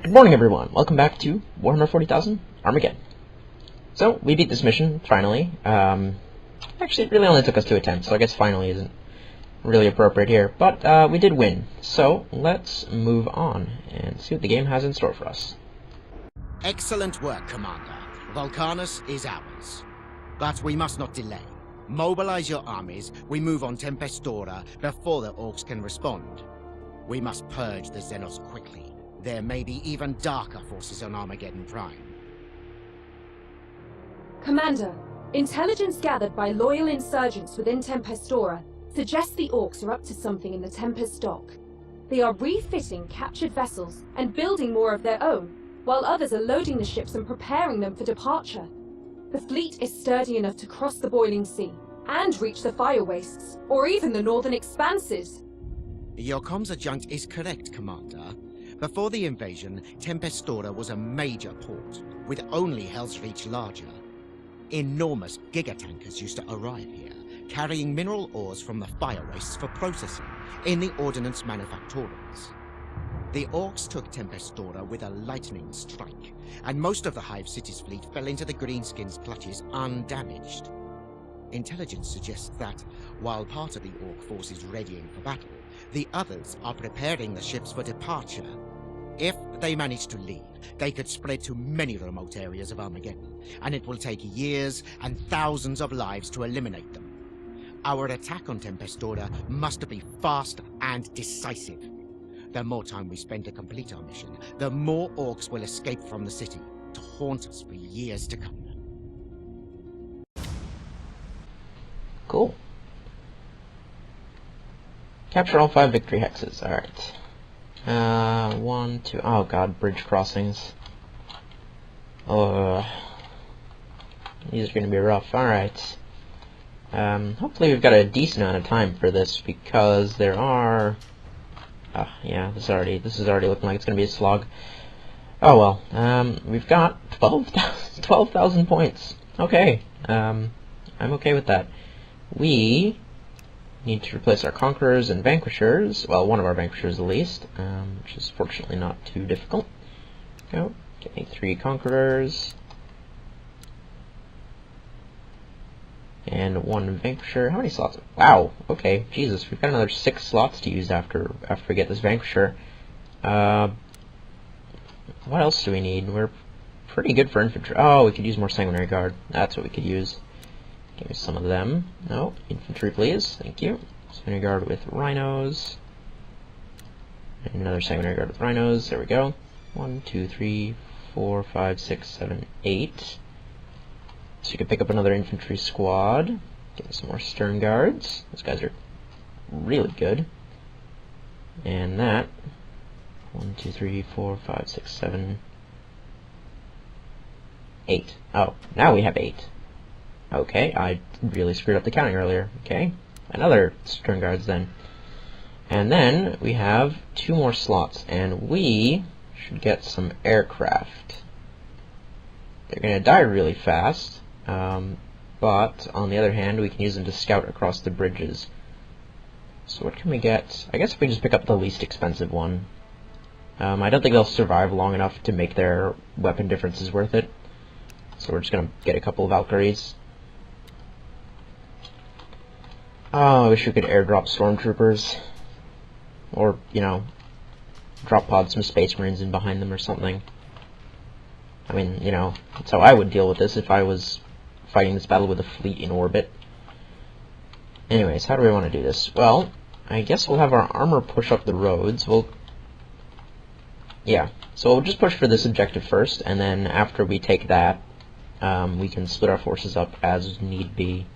Good morning, everyone. Welcome back to Warhammer 40,000 Armageddon. So, we beat this mission, finally. Actually, it really only took us 2 attempts, so I guess finally isn't really appropriate here. But, we did win. So, let's move on and see what the game has in store for us. Excellent work, Commander. Vulcanus is ours. But we must not delay. Mobilize your armies. We move on Tempestora before the Orcs can respond. We must purge the Xenos quickly. There may be even darker forces on Armageddon Prime. Commander, intelligence gathered by loyal insurgents within Tempestora suggests the Orcs are up to something in the Tempest dock. They are refitting captured vessels and building more of their own, while others are loading the ships and preparing them for departure. The fleet is sturdy enough to cross the boiling sea and reach the fire wastes, or even the northern expanses. Your comms adjunct is correct, Commander. Before the invasion, Tempestora was a major port, with only Hell's Reach larger. Enormous gigatankers used to arrive here, carrying mineral ores from the fire wastes for processing in the ordnance manufactories. The Orcs took Tempestora with a lightning strike, and most of the Hive City's fleet fell into the Greenskins' clutches undamaged. Intelligence suggests that, while part of the Orc force is readying for battle, the others are preparing the ships for departure. If they manage to leave, they could spread to many remote areas of Armageddon, and it will take years and thousands of lives to eliminate them. Our attack on Tempestora must be fast and decisive. The more time we spend to complete our mission, the more Orcs will escape from the city to haunt us for years to come. Cool. Capture all 5 victory hexes. Alright. 1, 2... Oh god, bridge crossings. These are going to be rough. Alright. Hopefully we've got a decent amount of time for this, because there are... yeah, this is already looking like it's going to be a slog. Oh well. We've got 12,000 points. Okay. I'm okay with that. We need to replace our Conquerors and Vanquishers, well, one of our Vanquishers at least, which is fortunately not too difficult. Go, get me 3 Conquerors, and 1 Vanquisher. How many slots? Wow, okay, Jesus, we've got another 6 slots to use after we get this Vanquisher. What else do we need? We're pretty good for infantry. Oh, we could use more Sanguinary Guard. That's what we could use. Give me some of them. No, infantry please. Thank you. Sanguinary Guard with Rhinos. And another Sanguinary Guard with Rhinos. There we go. 1, 2, 3, 4, 5, 6, 7, 8. So you can pick up another infantry squad. Get me some more Stern Guards. Those guys are really good. And that. 1, 2, 3, 4, 5, 6, 7, 8. Oh, now we have 8. Okay, I really screwed up the counting earlier. Okay, another Stern Guards then. And then we have 2 more slots, and we should get some aircraft. They're going to die really fast, but on the other hand, we can use them to scout across the bridges. So what can we get? I guess if we just pick up the least expensive one. I don't think they'll survive long enough to make their weapon differences worth it. So we're just going to get a couple of Valkyries. Oh, I wish we could airdrop stormtroopers. Or, you know, drop pod some Space Marines in behind them or something. I mean, you know, that's how I would deal with this if I was fighting this battle with a fleet in orbit. Anyways, how do we want to do this? Well, I guess we'll have our armor push up the roads. Yeah, so we'll just push for this objective first, and then after we take that, we can split our forces up as need be.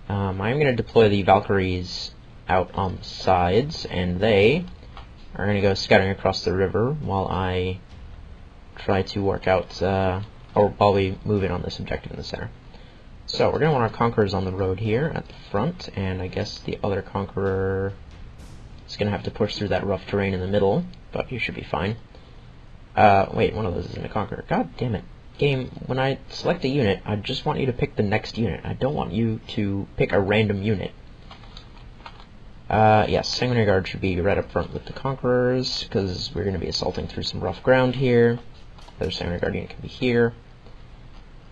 I'm going to deploy the Valkyries out on the sides, and they are going to go scouting across the river while I try to work out, or while we move in on this objective in the center. So we're going to want our Conquerors on the road here at the front, and I guess the other Conqueror is going to have to push through that rough terrain in the middle, but he should be fine. Wait, one of those isn't a Conqueror. God damn it. Game, when I select a unit, I just want you to pick the next unit. I don't want you to pick a random unit. Yes, Sanguinary Guard should be right up front with the Conquerors, because we're going to be assaulting through some rough ground here. The other Sanguinary Guard unit can be here.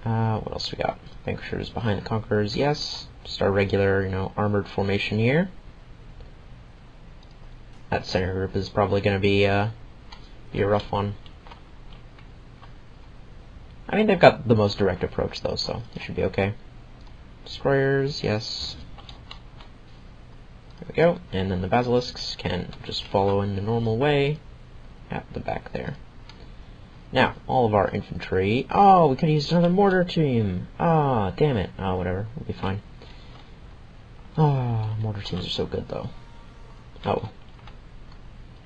What else we got? Vanquishers behind the Conquerors, yes. Just our regular, armored formation here. That center group is probably going to be a rough one. I mean, they've got the most direct approach, though, so it should be okay. Destroyers, yes. There we go. And then the Basilisks can just follow in the normal way at the back there. Now, all of our infantry... Oh, we could have used another mortar team! Ah, damn it. Oh, whatever. We'll be fine. Oh, mortar teams are so good, though. Oh.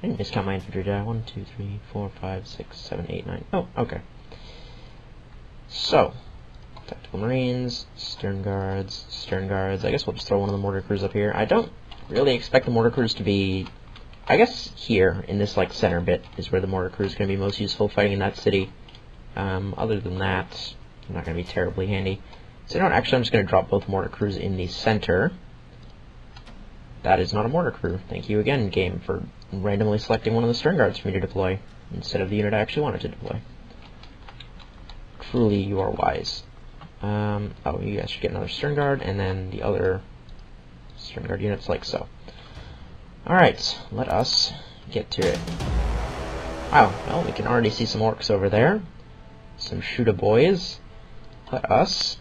I didn't miscount my infantry, did I? 1, 2, 3, 4, 5, 6, 7, 8, 9. Oh, okay. So, Tactical Marines, Stern Guards. I guess we'll just throw one of the mortar crews up here. I don't really expect the mortar crews to be... I guess here, in this center bit, is where the mortar crew is going to be most useful fighting in that city. Other than that, they're not going to be terribly handy. So actually I'm just going to drop both mortar crews in the center. That is not a mortar crew. Thank you again, game, for randomly selecting one of the Stern Guards for me to deploy, instead of the unit I actually wanted to deploy. Truly, you are wise. Oh, you guys should get another Stern Guard, and then the other Stern Guard units like so. Alright, let us get to it. Wow, well, we can already see some orcs over there. Some shooter boys. Let us...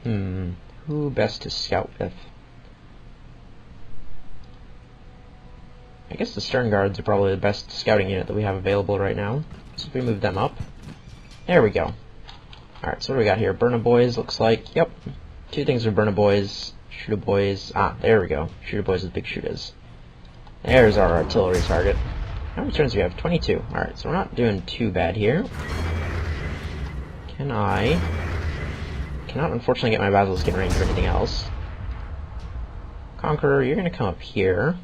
who best to scout with? I guess the Stern Guards are probably the best scouting unit that we have available right now. So if we move them up. There we go. Alright, so what do we got here? Burna Boys, looks like. Yep. Two things are Burna Boys. Shooter Boys. Ah, there we go. Shooter Boys with big shooters. There's our artillery target. How many turns do we have? 22. Alright, so we're not doing too bad here. Cannot unfortunately get my Basilisk in range or anything else. Conqueror, you're going to come up here.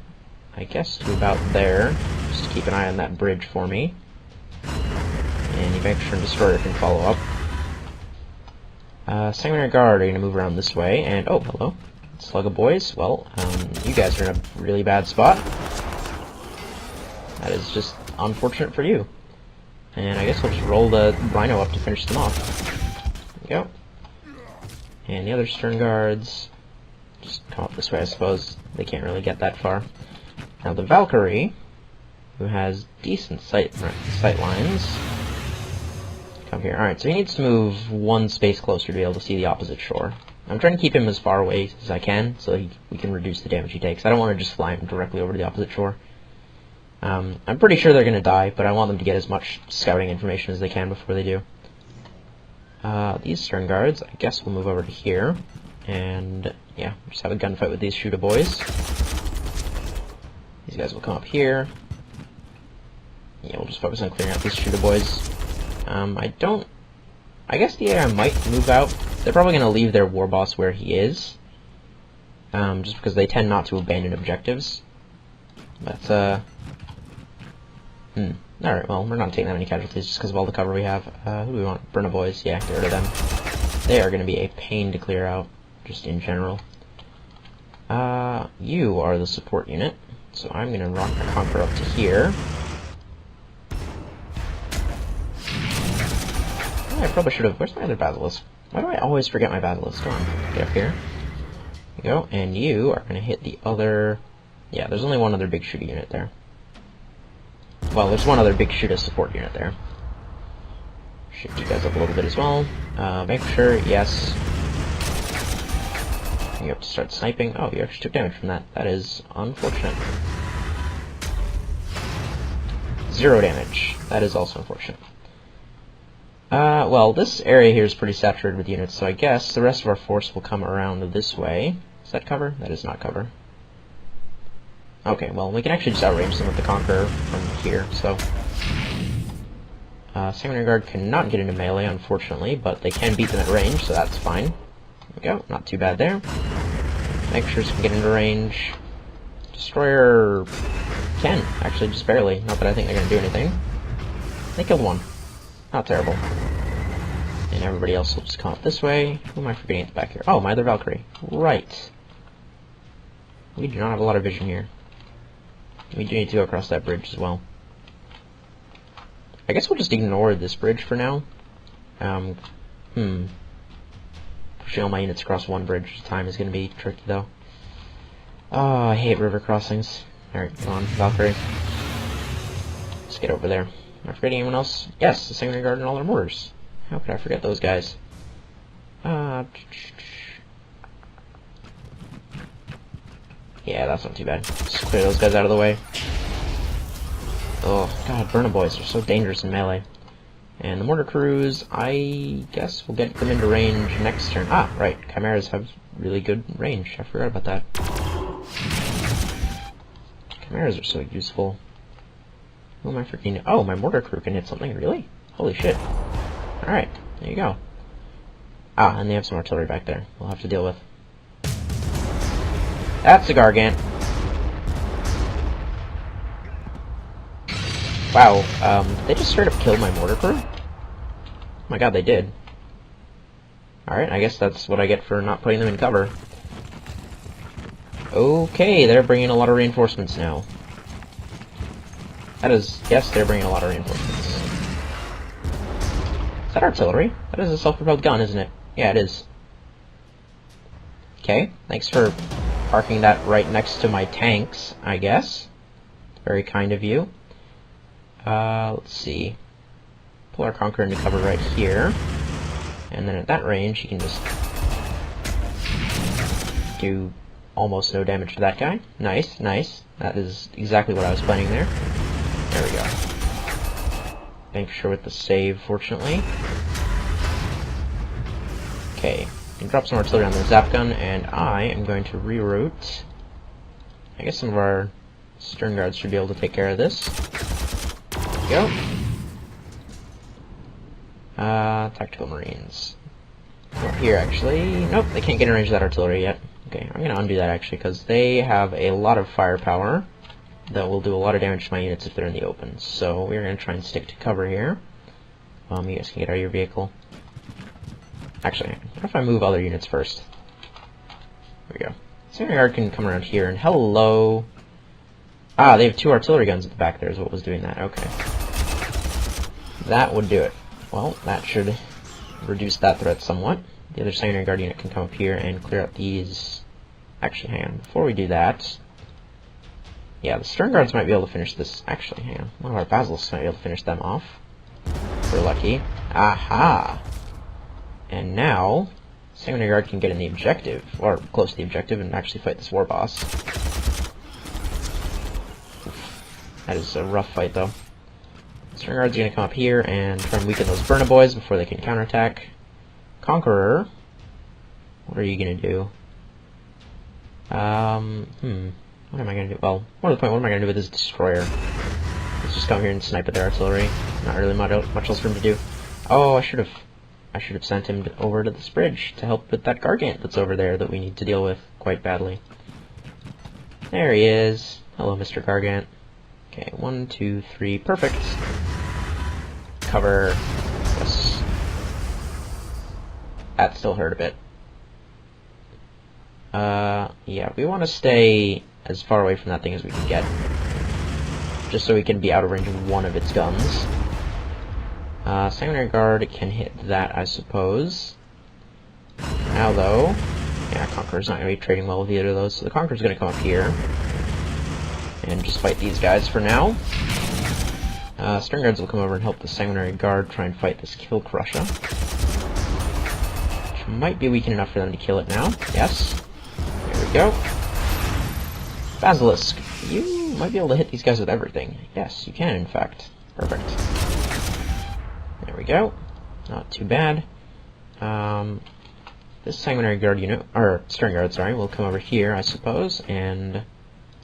I guess to about there. Just keep an eye on that bridge for me. And the Vanquisher and Destroyer can follow up. Sanguinary Guard are going to move around this way. And, oh, hello. Slug of boys. Well, you guys are in a really bad spot. That is just unfortunate for you. And I guess we'll just roll the Rhino up to finish them off. There we go. And the other Stern Guards just come up this way, I suppose. They can't really get that far. Now the Valkyrie, who has decent sight lines, come here. Alright, so he needs to move one space closer to be able to see the opposite shore. I'm trying to keep him as far away as I can, so we can reduce the damage he takes. I don't want to just fly him directly over to the opposite shore. I'm pretty sure they're going to die, but I want them to get as much scouting information as they can before they do. These Stern Guards, I guess we'll move over to here. And, yeah, just have a gunfight with these shooter boys. These guys will come up here. Yeah, we'll just focus on clearing out these shooter boys. I guess the AI might move out. They're probably going to leave their war boss where he is. Just because they tend not to abandon objectives. But, alright, well, we're not taking that many casualties just because of all the cover we have. Who do we want? Burna Boys. Yeah, get rid of them. They are going to be a pain to clear out, just in general. You are the support unit. So I'm going to rock my Conqueror up to here. I probably should have... Where's my other Basilisk? Why do I always forget my Basilisk? Come on, get up here. There you go. And you are going to hit the other... Yeah, there's only one other big shooter unit there. Well, there's one other big shooter support unit there. Shift you guys up a little bit as well. Vanquisher, yes. You have to start sniping. Oh, you actually took damage from that. That is unfortunate. 0 damage. That is also unfortunate. Well, this area here is pretty saturated with units, so I guess the rest of our force will come around this way. Is that cover? That is not cover. Okay, well, we can actually just outrange them with the Conqueror from here, so... Sanguinary Guard cannot get into melee, unfortunately, but they can beat them at range, so that's fine. There we go, not too bad there. Vanquishers can get into range. Destroyer can, actually, just barely. Not that I think they're going to do anything. They killed one. Not terrible. And everybody else will just come up this way. Who am I forgetting at the back here? Oh, my other Valkyrie. Right. We do not have a lot of vision here. We do need to go across that bridge as well. I guess we'll just ignore this bridge for now. Pushing all my units across one bridge at a time is going to be tricky, though. Oh, I hate river crossings. Alright, come on, Valkyrie. Let's get over there. Am I forgetting anyone else? Yes, the Sanguinary Guard and all their mortars. How could I forget those guys? Yeah, that's not too bad. Just clear those guys out of the way. Oh, god, Burner Boys are so dangerous in melee. And the mortar crews, I guess we'll get them into range next turn. Ah, right, Chimeras have really good range. I forgot about that. Chimeras are so useful. Who am I freaking... Oh, my mortar crew can hit something, really? Holy shit. Alright, there you go. Ah, and they have some artillery back there we'll have to deal with. That's a Gargant. Wow, they just straight up killed my mortar crew? Oh my god, they did. Alright, I guess that's what I get for not putting them in cover. Okay, they're bringing a lot of reinforcements now. That is... Yes, they're bringing a lot of reinforcements. Is that artillery? That is a self-propelled gun, isn't it? Yeah, it is. Okay, thanks for parking that right next to my tanks, I guess. Very kind of you. Let's see. Pull our Conqueror into cover right here. And then at that range, you can just do almost no damage to that guy. Nice, nice. That is exactly what I was planning there. There we go. Thanks for with the save, fortunately. Okay, you can drop some artillery on the zap gun, and I am going to reroute. I guess some of our stern guards should be able to take care of this. There we go. Tactical Marines. Over here, actually. Nope, they can't get in range of that artillery yet. Okay, I'm going to undo that, actually, because they have a lot of firepower that will do a lot of damage to my units if they're in the open. So we're going to try and stick to cover here. You guys can get out of your vehicle. Actually, what if I move other units first? There we go. Sanguinary Guard can come around here, and hello! Ah, they have 2 artillery guns at the back there is what was doing that. Okay. That would do it. Well, that should reduce that threat somewhat. The other Sanguinary Guard unit can come up here and clear out these... Actually, hang on. Before we do that... Yeah, the Stern Guards might be able to finish this... Actually, hang on. One of our Basilisks might be able to finish them off. If we're lucky. Aha! And now... Sanguinary Guard can get in the objective, or close to the objective, and actually fight this war boss. That is a rough fight, though. Stern Guard's gonna come up here and try and weaken those Burna Boys before they can counterattack. Conqueror, what are you gonna do? What am I gonna do? Well, more to the point, what am I gonna do with this destroyer? Let's just come here and snipe at their artillery. Not really much else for him to do. Oh, I should have sent him over to this bridge to help with that Gargant that's over there that we need to deal with quite badly. There he is. Hello, Mr. Gargant. Okay, 1, 2, 3, perfect. Cover. Yes. That still hurt a bit. Yeah, we want to stay as far away from that thing as we can get. Just so we can be out of range of one of its guns. Sanguinary Guard can hit that, I suppose. Now, though... Yeah, Conqueror's not going to be trading well with either of those, so the Conqueror's going to come up here. And just fight these guys for now. Stern Guards will come over and help the Sanguinary Guard try and fight this Kill Crusher. Which might be weakened enough for them to kill it now. Yes. There we go. Basilisk, you might be able to hit these guys with everything. Yes, you can, in fact. Perfect. There we go. Not too bad. This Sanguinary Guard unit, or Stern Guard, sorry, will come over here, I suppose, and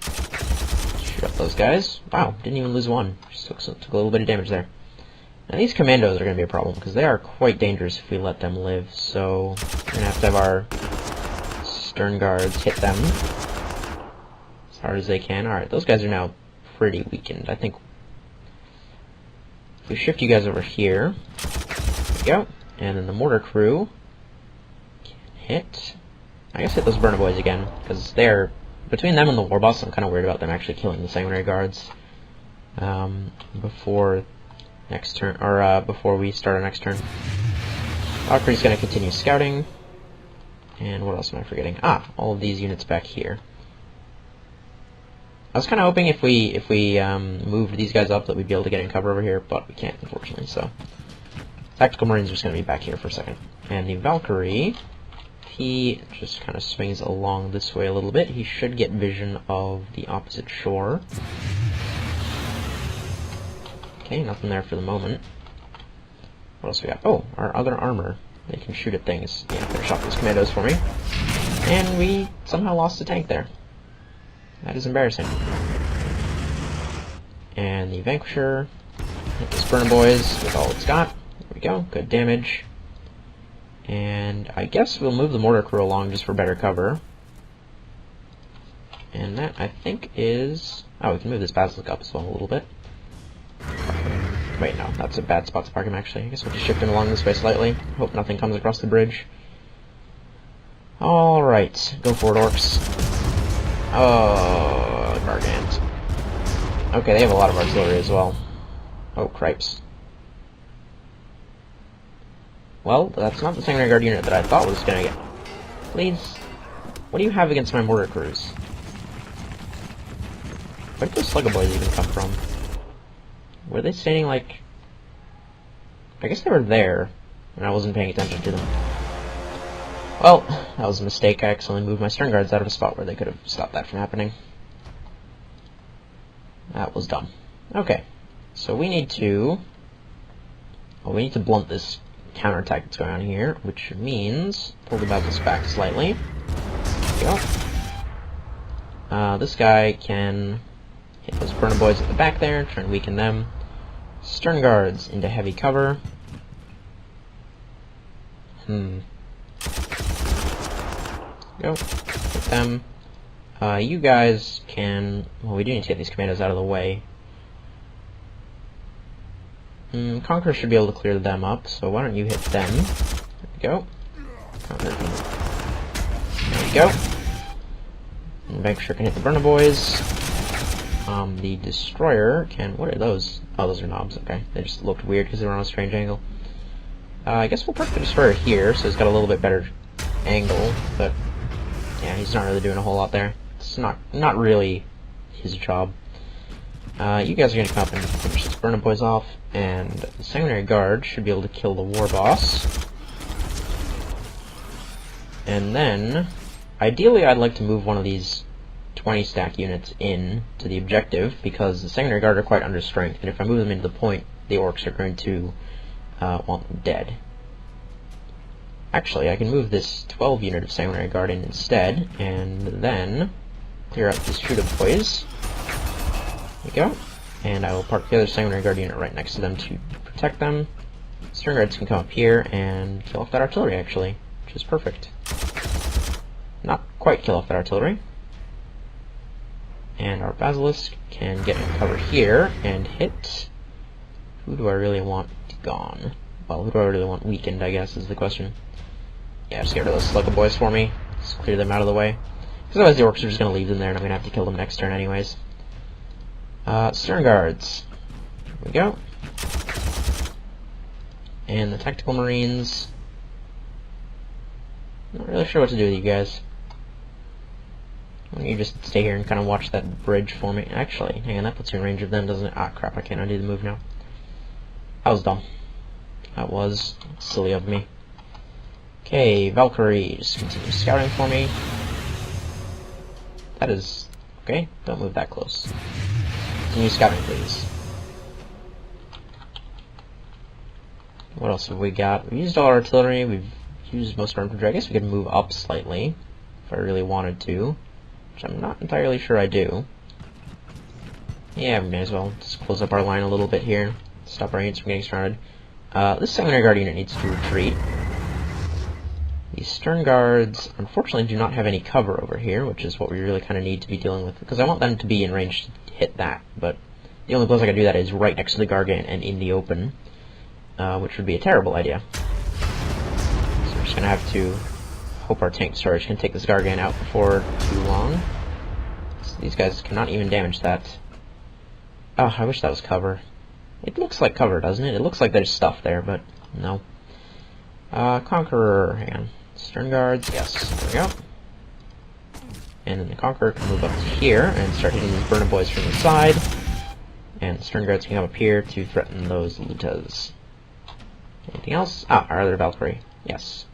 shoot up those guys. Wow, didn't even lose one. Just took a little bit of damage there. Now these commandos are going to be a problem, because they are quite dangerous if we let them live, so we're going to have our Stern Guards hit them as hard as they can. Alright, those guys are now pretty weakened. I think if we shift you guys over here, there we go, and then the mortar crew can hit, I guess hit those Burna Boys again, because they're between them and the war boss, I'm kind of worried about them actually killing the sanguinary guards before next turn, or before we start our next turn. Valkyrie's going to continue scouting. And what else am I forgetting? Ah, all of these units back here. I was kind of hoping if we moved these guys up that we'd be able to get in cover over here, but we can't, unfortunately. So, tactical marines are just going to be back here for a second. And the Valkyrie, he just kind of swings along this way a little bit. He should get vision of the opposite shore. Okay, nothing there for the moment. What else we got? Oh, our other armor. They can shoot at things. Yeah, finish off those commandos for me. And we somehow lost a tank there. That is embarrassing. And the Vanquisher. Hit this Burner Boys with all it's got. There we go. Good damage. And I guess we'll move the Mortar Crew along just for better cover. And that, I think, is... Oh, we can move this Basilisk up as well a little bit. Wait, no, that's a bad spot to park him, actually. I guess we'll just shift him along this way slightly. Hope nothing comes across the bridge. Alright, go for it, orcs. Oh, Gargant. Okay, they have a lot of artillery as well. Oh, cripes. Well, that's not the Sanguinary Guard unit that I thought was gonna get. Please. What do you have against my mortar crews? Where did those Slugger Boys even come from? Were they standing like... I guess they were there, and I wasn't paying attention to them. Well, that was a mistake. I accidentally moved my Stern Guards out of a spot where they could have stopped that from happening. That was dumb. Okay, so we need to... Well, we need to blunt this counterattack that's going on here, which means pull the Basilisk back slightly. There we go. This guy can hit those Burner Boys at the back there, try and weaken them. Stern Guards into heavy cover. Go. Hit them. You guys can... Well, we do need to get these commandos out of the way. Conqueror should be able to clear them up, so why don't you hit them? There we go. There we go. And Vanquisher can hit the Burner Boys. The Destroyer can... What are those? Oh, those are knobs, okay. They just looked weird because they were on a strange angle. I guess we'll park the Destroyer here, so he's got a little bit better angle, but... Yeah, he's not really doing a whole lot there. It's not really his job. You guys are going to come up and finish this Burner Boys off, and the Sanguinary Guard should be able to kill the War Boss. And then, ideally I'd like to move one of these 20-stack units in to the objective, because the Sanguinary Guard are quite under strength, and if I move them into the point, the orcs are going to want them dead. Actually, I can move this 12 unit of Sanguinary Guard in instead, and then clear out these Shooter Boys. There we go. And I will park the other Sanguinary Guard unit right next to them to protect them. Stern Guards can come up here and kill off that artillery, actually, which is perfect. Not quite kill off that artillery. And our Basilisk can get in cover here and hit... Who do I really want gone? Well, who do I really want weakened, I guess, is the question. Yeah, just get rid of those Slugger Boys for me. Just clear them out of the way. Because otherwise the orcs are just going to leave them there and I'm going to have to kill them next turn anyways. Stern Guards. There we go. And the Tactical Marines. Not really sure what to do with you guys. Why don't you just stay here and kind of watch that bridge for me? Actually, hang on, that puts you in range of them, doesn't it? Ah, crap, I can't undo the move now. That was dumb. That was silly of me. Okay, Valkyrie, just continue scouting for me. That is... Okay, don't move that close. Continue scouting, please. What else have we got? We've used all our artillery, we've used most of our infantry. I guess we could move up slightly, if I really wanted to. Which I'm not entirely sure I do. Yeah, we may as well just close up our line a little bit here. Stop our units from getting surrounded. This Sanguinary Guard unit needs to retreat. These Stern Guards, unfortunately, do not have any cover over here, which is what we really kind of need to be dealing with, because I want them to be in range to hit that, but the only place I can do that is right next to the Gargant and in the open, which would be a terrible idea. So we're just going to have to hope our tank storage can take this Gargant out before too long. These guys cannot even damage that. Oh, I wish that was cover. It looks like cover, doesn't it? It looks like there's stuff there, but no. Conqueror, hang on. Stern guards, yes, there we go. And then the Conqueror can move up to here and start hitting these burner boys from the side. And the Stern guards can come up here to threaten those Lutas. Anything else? Ah, our other Valkyrie, yes.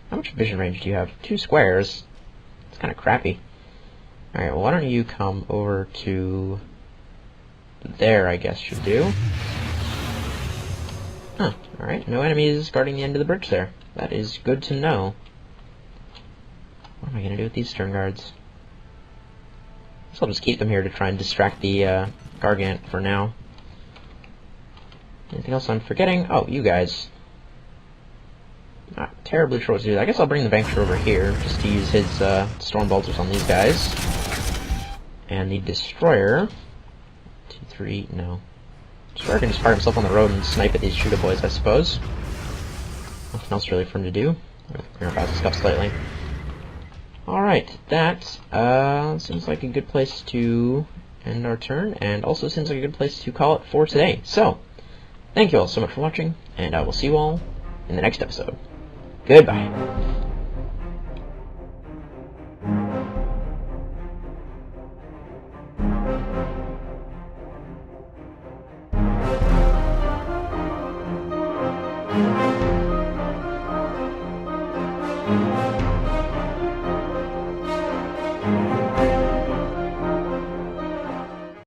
How much vision range do you have? 2 squares. It's kind of crappy. Alright, well, why don't you come over to there, I guess should do. Huh, alright, no enemies guarding the end of the bridge there. That is good to know. What am I going to do with these Stern guards? So I'll just keep them here to try and distract the Gargant for now. Anything else I'm forgetting? Oh, you guys. Not terribly sure what to do. I guess I'll bring the Vanquisher over here, just to use his Storm Bolters on these guys. And the Destroyer... 2, 3, no. Destroyer can just fire himself on the road and snipe at these shooter boys, I suppose. Nothing else really for him to do. We're about to scuff slightly. Alright, that seems like a good place to end our turn, and also seems like a good place to call it for today. So, thank you all so much for watching, and I will see you all in the next episode. Goodbye.